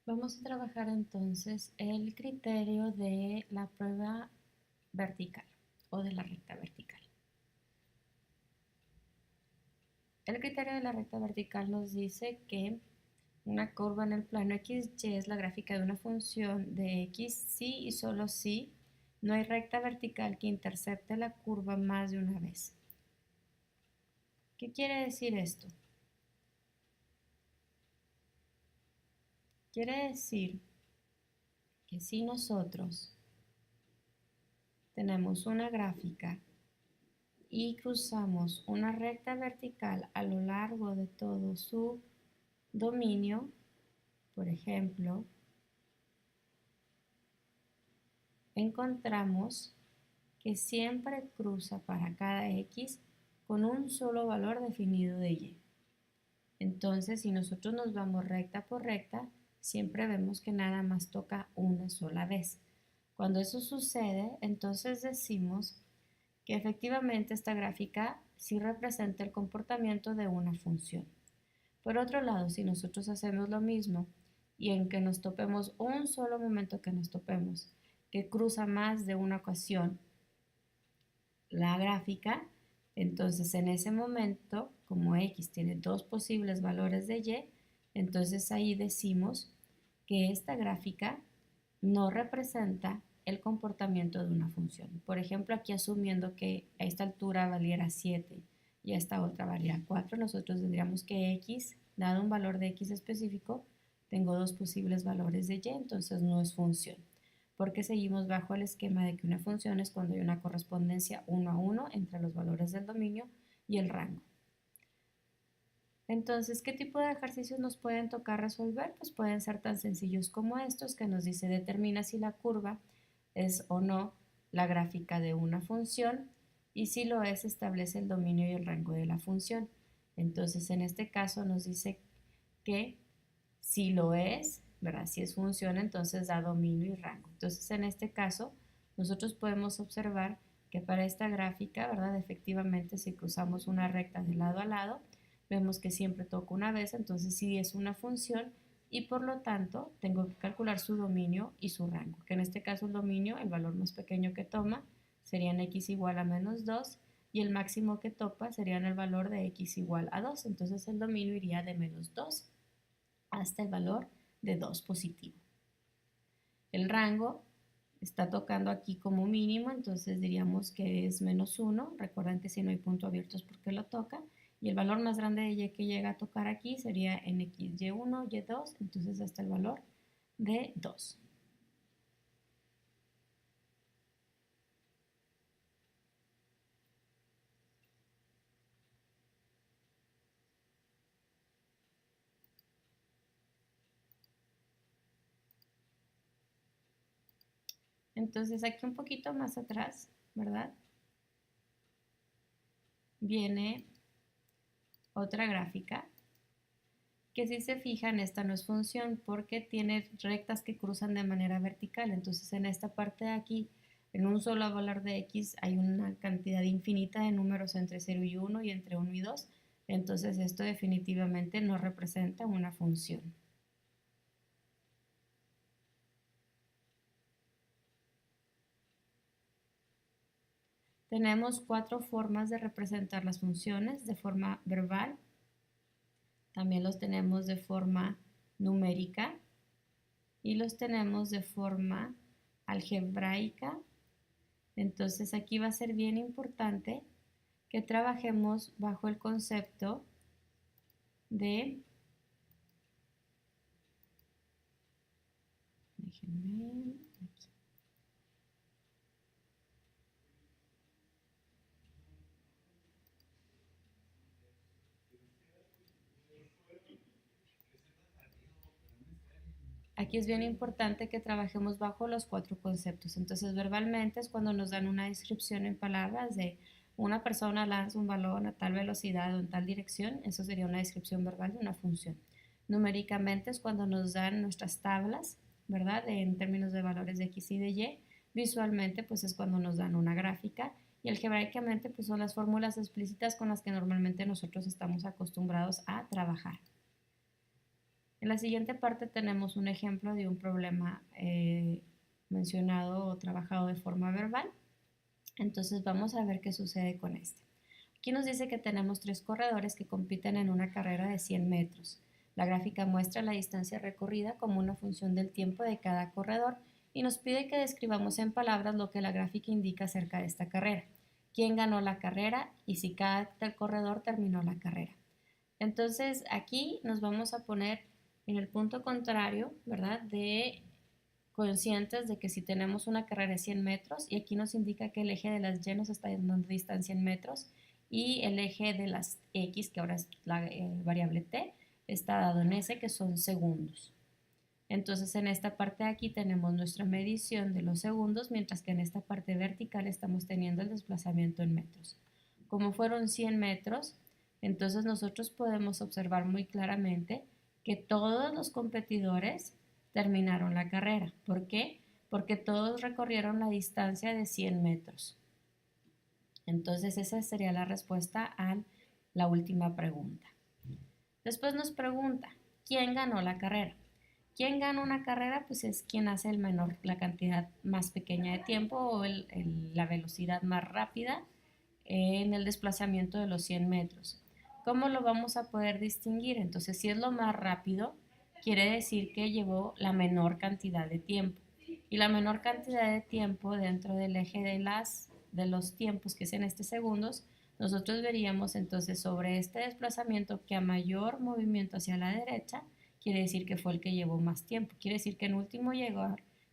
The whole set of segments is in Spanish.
Vamos a trabajar entonces el criterio de la prueba vertical o de la recta vertical. El criterio de la recta vertical nos dice que una curva en el plano XY es la gráfica de una función de X si y solo si no hay recta vertical que intercepte la curva más de una vez. ¿Qué quiere decir esto? Quiere decir que si nosotros tenemos una gráfica y cruzamos una recta vertical a lo largo de todo su dominio, por ejemplo, encontramos que siempre cruza para cada x con un solo valor definido de y. Entonces, si nosotros nos vamos recta por recta, siempre vemos que nada más toca una sola vez. Cuando eso sucede, entonces decimos que efectivamente esta gráfica sí representa el comportamiento de una función. Por otro lado, si nosotros hacemos lo mismo y en que nos topemos un solo momento que nos topemos, que cruza más de una ocasión la gráfica, entonces en ese momento, como x tiene dos posibles valores de y, entonces ahí decimos que esta gráfica no representa el comportamiento de una función. Por ejemplo, aquí asumiendo que a esta altura valiera 7 y a esta otra valiera 4, nosotros tendríamos que x, dado un valor de x específico, tengo dos posibles valores de y, entonces no es función, porque seguimos bajo el esquema de que una función es cuando hay una correspondencia 1 a 1 entre los valores del dominio y el rango. Entonces, ¿qué tipo de ejercicios nos pueden tocar resolver? Pues pueden ser tan sencillos como estos, que nos dice determina si la curva es o no la gráfica de una función y si lo es, establece el dominio y el rango de la función. Entonces, en este caso nos dice que si lo es, ¿verdad? Si es función, entonces da dominio y rango. Entonces, en este caso, nosotros podemos observar que para esta gráfica, ¿verdad? Efectivamente, si cruzamos una recta de lado a lado, vemos que siempre toca una vez, entonces sí es una función y por lo tanto tengo que calcular su dominio y su rango, que en este caso el dominio, el valor más pequeño que toma, serían x igual a menos 2 y el máximo que topa sería el valor de x igual a 2, entonces el dominio iría de menos 2 hasta el valor de 2 positivo. El rango está tocando aquí como mínimo, entonces diríamos que es menos 1. Recuerden que si no hay punto abierto es porque lo toca. Y el valor más grande de y que llega a tocar aquí sería en x, y1, y2, entonces hasta el valor de 2. Entonces aquí un poquito más atrás, ¿verdad? Viene otra gráfica que si se fijan esta no es función porque tiene rectas que cruzan de manera vertical. Entonces en esta parte de aquí, en un solo valor de x hay una cantidad infinita de números entre 0 y 1 y entre 1 y 2. Entonces esto definitivamente no representa una función. Tenemos cuatro formas de representar las funciones: de forma verbal, también los tenemos de forma numérica y los tenemos de forma algebraica. Entonces aquí va a ser bien importante que trabajemos bajo el concepto de, déjenme aquí. Aquí es bien importante que trabajemos bajo los cuatro conceptos. Entonces, verbalmente es cuando nos dan una descripción en palabras de una persona lanza un balón a tal velocidad o en tal dirección. Eso sería una descripción verbal de una función. Numéricamente es cuando nos dan nuestras tablas, ¿verdad? En términos de valores de x y de y. Visualmente, pues es cuando nos dan una gráfica. Y algebraicamente, pues son las fórmulas explícitas con las que normalmente nosotros estamos acostumbrados a trabajar. En la siguiente parte tenemos un ejemplo de un problema mencionado o trabajado de forma verbal. Entonces vamos a ver qué sucede con este. Aquí nos dice que tenemos 3 corredores que compiten en una carrera de 100 metros. La gráfica muestra la distancia recorrida como una función del tiempo de cada corredor y nos pide que describamos en palabras lo que la gráfica indica acerca de esta carrera, quién ganó la carrera y si cada corredor terminó la carrera. Entonces aquí nos vamos a poner en el punto contrario, ¿verdad? De conscientes de que si tenemos una carrera de 100 metros y aquí nos indica que el eje de las Y nos está dando distancia en metros y el eje de las X, que ahora es la variable T, está dado en S, que son segundos. Entonces en esta parte de aquí tenemos nuestra medición de los segundos, mientras que en esta parte vertical estamos teniendo el desplazamiento en metros. Como fueron 100 metros, entonces nosotros podemos observar muy claramente que todos los competidores terminaron la carrera. ¿Por qué? Porque todos recorrieron la distancia de 100 metros. Entonces esa sería la respuesta a la última pregunta. Después nos pregunta, ¿quién ganó la carrera? ¿Quién gana una carrera? Pues es quien hace la cantidad más pequeña de tiempo o la velocidad más rápida en el desplazamiento de los 100 metros. ¿Cómo lo vamos a poder distinguir? Entonces, si es lo más rápido, quiere decir que llevó la menor cantidad de tiempo. Y la menor cantidad de tiempo dentro del eje de los tiempos, que es en este segundos, nosotros veríamos entonces sobre este desplazamiento que a mayor movimiento hacia la derecha, quiere decir que fue el que llevó más tiempo. Quiere decir que en último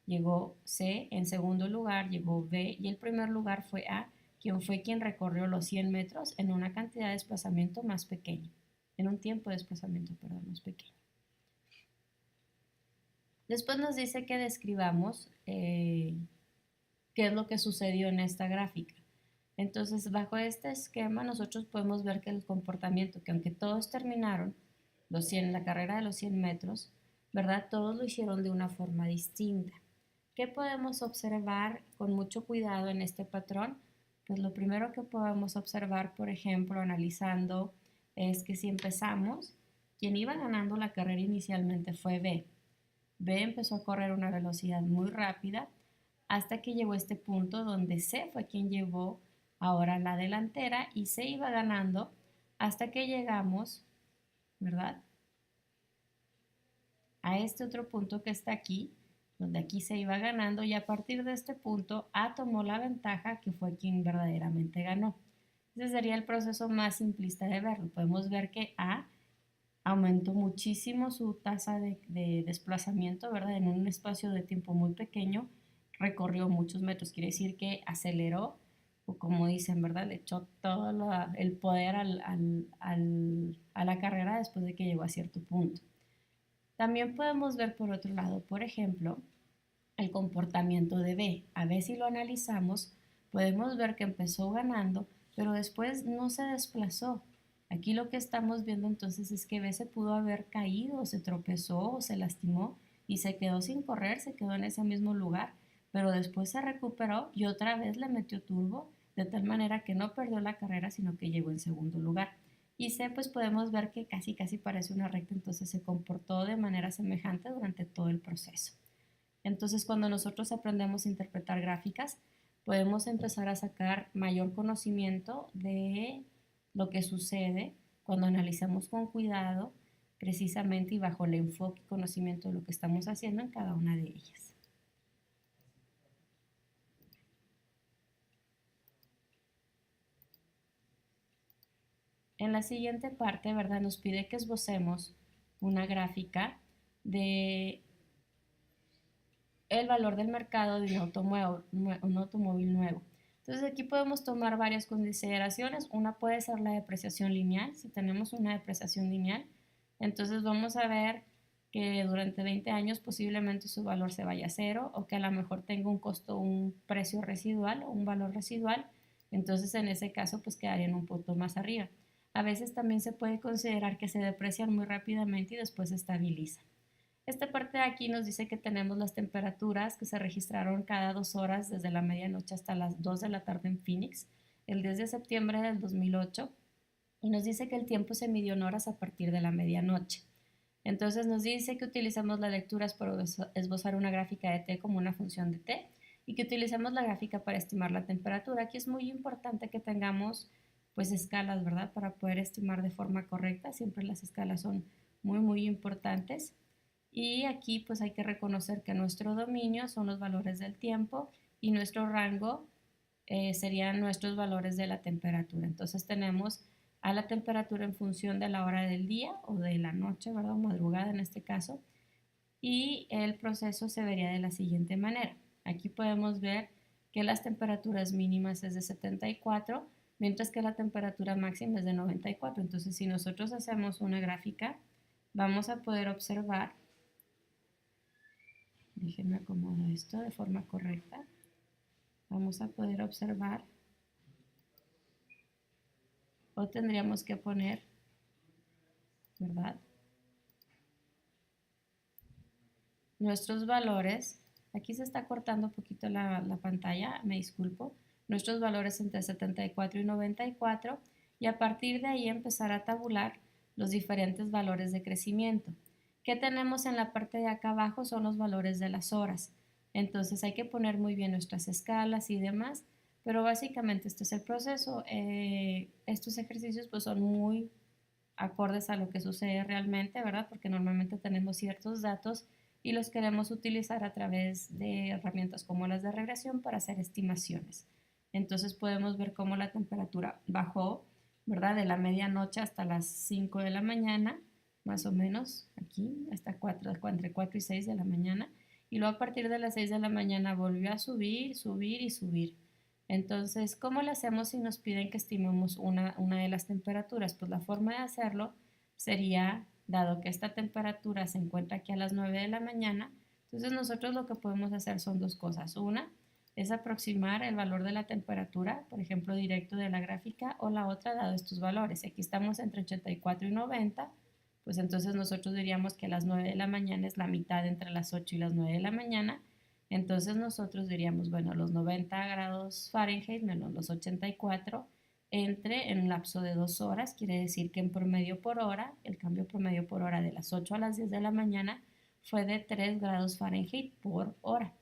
llegó C, en segundo lugar llegó B y el primer lugar fue A, quien fue quien recorrió los 100 metros en una cantidad de desplazamiento más pequeña, en un tiempo de desplazamiento, perdón, más pequeño. Después nos dice que describamos qué es lo que sucedió en esta gráfica. Entonces, bajo este esquema, nosotros podemos ver que el comportamiento, que aunque todos terminaron la carrera de los 100 metros, ¿verdad? Todos lo hicieron de una forma distinta. ¿Qué podemos observar con mucho cuidado en este patrón? Pues lo primero que podemos observar, por ejemplo, analizando, es que si empezamos, quien iba ganando la carrera inicialmente fue B. B empezó a correr a una velocidad muy rápida hasta que llegó a este punto donde C fue quien llevó ahora la delantera y C iba ganando hasta que llegamos, ¿verdad? A este otro punto que está aquí, donde aquí se iba ganando y a partir de este punto A tomó la ventaja, que fue quien verdaderamente ganó. Ese sería el proceso más simplista de verlo. Podemos ver que A aumentó muchísimo su tasa de desplazamiento, ¿verdad? En un espacio de tiempo muy pequeño, recorrió muchos metros. Quiere decir que aceleró, o como dicen, ¿verdad? Le echó todo el poder a la carrera después de que llegó a cierto punto. También podemos ver por otro lado, por ejemplo, el comportamiento de B. A ver si lo analizamos, podemos ver que empezó ganando, pero después no se desplazó. Aquí lo que estamos viendo entonces es que B se pudo haber caído, se tropezó o se lastimó y se quedó sin correr, se quedó en ese mismo lugar, pero después se recuperó y otra vez le metió turbo, de tal manera que no perdió la carrera, sino que llegó en segundo lugar. Y C, pues podemos ver que casi parece una recta, entonces se comportó de manera semejante durante todo el proceso. Entonces, cuando nosotros aprendemos a interpretar gráficas, podemos empezar a sacar mayor conocimiento de lo que sucede cuando analizamos con cuidado, precisamente y bajo el enfoque y conocimiento de lo que estamos haciendo en cada una de ellas. En la siguiente parte, ¿verdad? Nos pide que esbocemos una gráfica de el valor del mercado de un automóvil nuevo. Entonces aquí podemos tomar varias consideraciones. Una puede ser la depreciación lineal. Si tenemos una depreciación lineal, entonces vamos a ver que durante 20 años posiblemente su valor se vaya a cero o que a lo mejor tenga un costo, un precio residual o un valor residual. Entonces en ese caso pues quedarían un punto más arriba. A veces también se puede considerar que se deprecian muy rápidamente y después se estabilizan. Esta parte de aquí nos dice que tenemos las temperaturas que se registraron cada 2 horas desde la medianoche hasta las 2 de la tarde en Phoenix, el 10 de septiembre del 2008, y nos dice que el tiempo se midió en horas a partir de la medianoche. Entonces nos dice que utilicemos las lecturas para esbozar una gráfica de t como una función de t y que utilicemos la gráfica para estimar la temperatura. Aquí es muy importante que tengamos pues escalas, ¿verdad? Para poder estimar de forma correcta. Siempre las escalas son muy importantes. Y aquí pues hay que reconocer que nuestro dominio son los valores del tiempo y nuestro rango serían nuestros valores de la temperatura. Entonces tenemos a la temperatura en función de la hora del día o de la noche, ¿verdad? O madrugada en este caso. Y el proceso se vería de la siguiente manera. Aquí podemos ver que las temperaturas mínimas es de 74, mientras que la temperatura máxima es de 94. Entonces, si nosotros hacemos una gráfica, vamos a poder observar, déjenme acomodar esto de forma correcta, vamos a poder observar, o tendríamos que poner, ¿verdad? Nuestros valores, aquí se está cortando un poquito la pantalla, me disculpo, nuestros valores entre 74 y 94 y a partir de ahí empezar a tabular los diferentes valores de crecimiento. ¿Qué tenemos en la parte de acá abajo? Son los valores de las horas. Entonces hay que poner muy bien nuestras escalas y demás, pero básicamente este es el proceso. Estos ejercicios pues son muy acordes a lo que sucede realmente, ¿verdad? Porque normalmente tenemos ciertos datos y los queremos utilizar a través de herramientas como las de regresión para hacer estimaciones. Entonces podemos ver cómo la temperatura bajó, ¿verdad? De la medianoche hasta las 5 de la mañana, más o menos, aquí, hasta 4, entre 4 y 6 de la mañana. Y luego a partir de las 6 de la mañana volvió a subir, subir y subir. Entonces, ¿cómo lo hacemos si nos piden que estimemos una de las temperaturas? Pues la forma de hacerlo sería, dado que esta temperatura se encuentra aquí a las 9 de la mañana, entonces nosotros lo que podemos hacer son dos cosas. Una es aproximar el valor de la temperatura, por ejemplo, directo de la gráfica, o la otra, dado estos valores. Aquí estamos entre 84 y 90, pues entonces nosotros diríamos que a las 9 de la mañana es la mitad entre las 8 y las 9 de la mañana. Entonces nosotros diríamos, bueno, los 90 grados Fahrenheit menos los 84 entre en un lapso de 2 horas, quiere decir que en promedio por hora, el cambio promedio por hora de las 8 a las 10 de la mañana fue de 3 grados Fahrenheit por hora.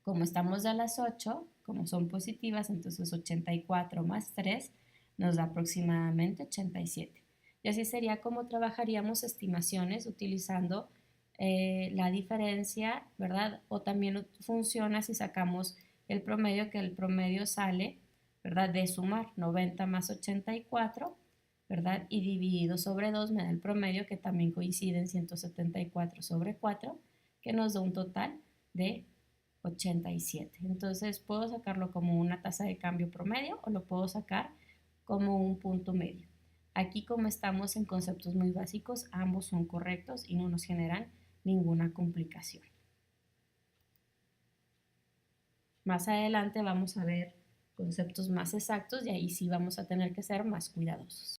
Como estamos a las 8, como son positivas, entonces 84 más 3 nos da aproximadamente 87. Y así sería como trabajaríamos estimaciones utilizando la diferencia, ¿verdad? O también funciona si sacamos el promedio, que el promedio sale, ¿verdad? De sumar 90 más 84, ¿verdad? Y dividido sobre 2 me da el promedio, que también coincide en 174 sobre 4, que nos da un total de 87. Entonces puedo sacarlo como una tasa de cambio promedio o lo puedo sacar como un punto medio. Aquí, como estamos en conceptos muy básicos, ambos son correctos y no nos generan ninguna complicación. Más adelante vamos a ver conceptos más exactos y ahí sí vamos a tener que ser más cuidadosos.